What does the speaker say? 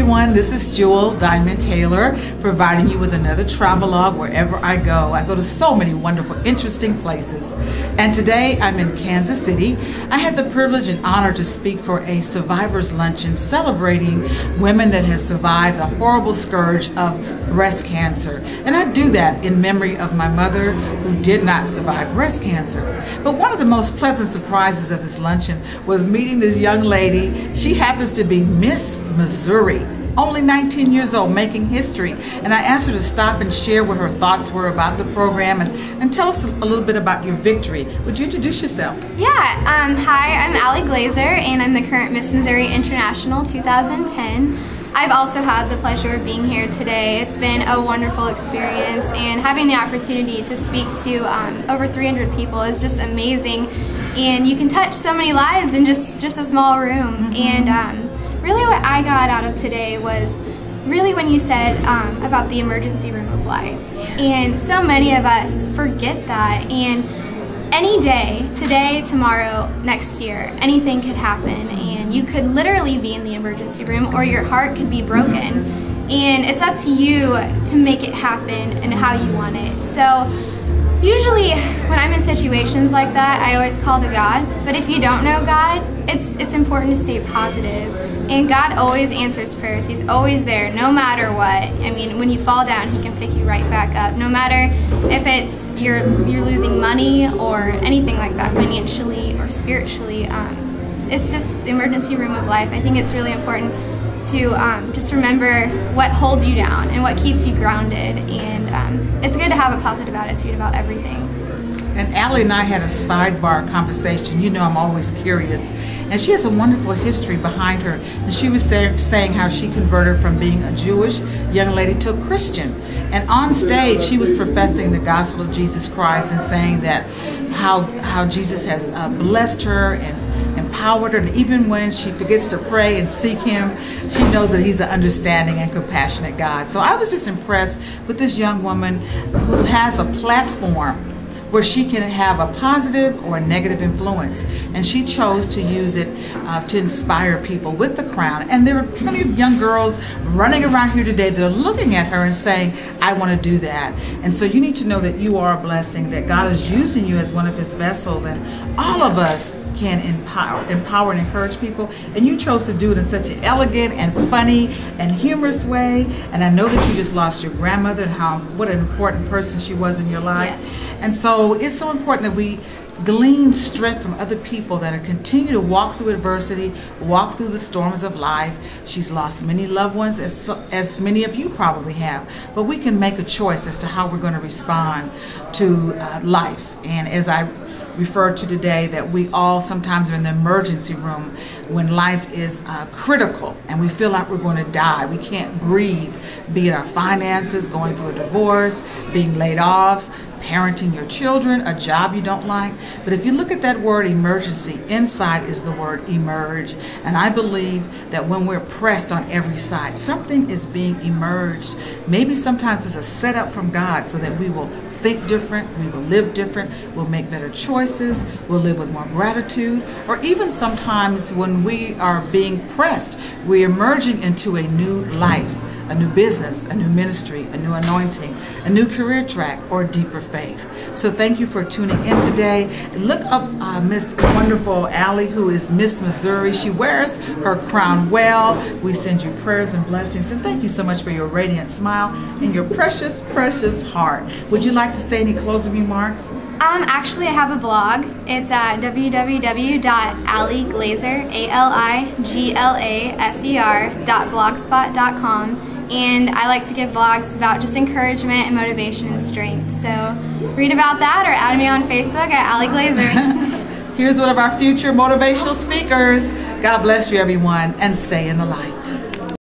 everyone, this is Jewel Diamond Taylor, providing you with another travelogue wherever I go. I go to so many wonderful, interesting places. And today I'm in Kansas City. I had the privilege and honor to speak for a survivors luncheon celebrating women that have survived the horrible scourge of breast cancer. And I do that in memory of my mother who did not survive breast cancer. But one of the most pleasant surprises of this luncheon was meeting this young lady. She happens to be Miss Missouri, only 19 years old, making history. And I asked her to stop and share what her thoughts were about the program and tell us a little bit about your victory. Would you introduce yourself? Yeah, hi, I'm Allie Glaser, and I'm the current Miss Missouri International 2010. I've also had the pleasure of being here today. It's been a wonderful experience, and having the opportunity to speak to over 300 people is just amazing. And you can touch so many lives in just a small room. And really what I got out of today was really when you said about the emergency room of life. Yes. And so many of us forget that. And any day, today, tomorrow, next year, anything could happen. And you could literally be in the emergency room, or your heart could be broken. And it's up to you to make it happen and how you want it. So usually when I'm in situations like that, I always call to God. But if you don't know God, it's important to stay positive. And God always answers prayers. He's always there, no matter what. I mean, when you fall down, He can pick you right back up. No matter if it's you're losing money or anything like that, financially or spiritually. It's just the emergency room of life. I think it's really important to just remember what holds you down and what keeps you grounded. And it's good to have a positive attitude about everything. And Allie and I had a sidebar conversation. You know I'm always curious. And she has a wonderful history behind her. And she was saying how she converted from being a Jewish young lady to a Christian. And on stage, she was professing the gospel of Jesus Christ and saying that how Jesus has blessed her and empowered her. And even when she forgets to pray and seek Him, she knows that He's an understanding and compassionate God. So I was just impressed with this young woman who has a platform where she can have a positive or a negative influence. And she chose to use it to inspire people with the crown. And there are plenty of young girls running around here today that are looking at her and saying, I want to do that. And so you need to know that you are a blessing, that God is using you as one of His vessels. And all of us can empower and encourage people. And you chose to do it in such an elegant and funny and humorous way. And I know that you just lost your grandmother and what an important person she was in your life. Yes. And so it's so important that we glean strength from other people that are continue to walk through adversity, walk through the storms of life. She's lost many loved ones, as many of you probably have. But we can make a choice as to how we're going to respond to life. And as I referred to today, that we all sometimes are in the emergency room when life is critical and we feel like we're going to die. We can't breathe, be it our finances, going through a divorce, being laid off, parenting your children, a job you don't like. But if you look at that word emergency, inside is the word emerge. And I believe that when we're pressed on every side, something is being emerged. Maybe sometimes it's a setup from God so that we will think different, we will live different, we'll make better choices, we'll live with more gratitude. Or even sometimes when we are being pressed, we're emerging into a new life, a new business, a new ministry, a new anointing, a new career track, or deeper faith. So thank you for tuning in today. Look up Miss wonderful Allie, who is Miss Missouri. She wears her crown well. We send you prayers and blessings. And thank you so much for your radiant smile and your precious, precious heart. Would you like to say any closing remarks? Actually, I have a blog. It's at www.allieglaser.blogspot.com. And I like to give blogs about just encouragement and motivation and strength. So read about that or add me on Facebook at Allie Glaser. Here's one of our future motivational speakers. God bless you, everyone, and stay in the light.